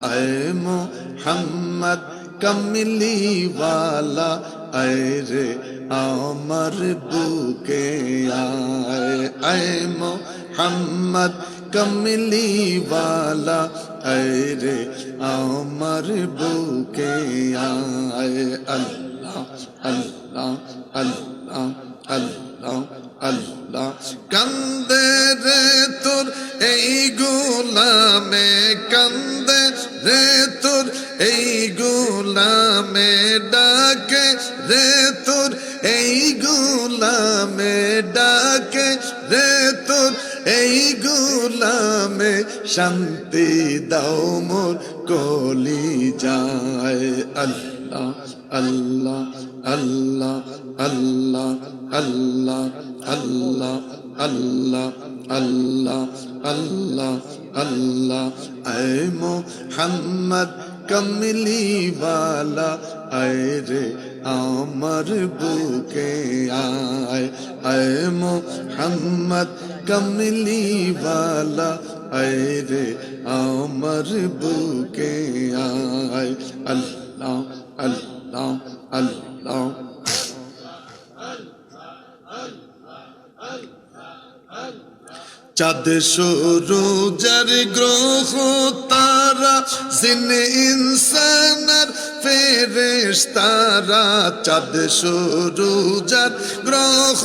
ऐ मोहम्मद कमली वाला ऐ रे আমার বুকে আয় ऐ मोहम्मद कमली वाला ऐ रे আমার বুকে আয় अल्लाह अल्लाह अल्लाह अल्लाह अल्लाह कंदे रे তোর এই গোলামে कंदे রে তোর এই গোলামে ডাকে রে তোর এই গোলামে ডাকে রে তোর এই গোলামে শান্তি দাও মোর কলি যায় अल्लाह अल्लाह अल्लाह अल्लाह अल्लाह अल्लाह अल्लाह अल्लाह अल्लाह अल्लाह ऐ मोहम्मद कमली वाला ऐ रे আমার বুকে আয় ऐ मोहम्मद कमली वाला ऐ रे আমার বুকে আয় अल्लाह अल्लाह अल्लाह চাঁদ সূরজের গ্রহ তারা জিন ইনসান আর ফেরেশতারা চাঁদ সূরজের গ্রহ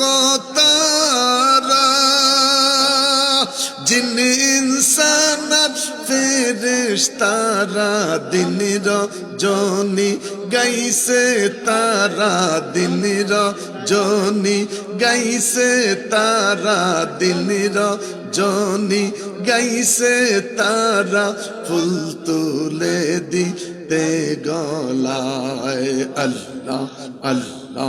তারা জিন ইনসান আর ফেরেশতারা দিন রজনী গাইছে তারা দিন রজনী গাইছে তারা দিন রজনী গাইছে তারা ফুল তুলে দিতে গলায় अल्लाह अल्लाह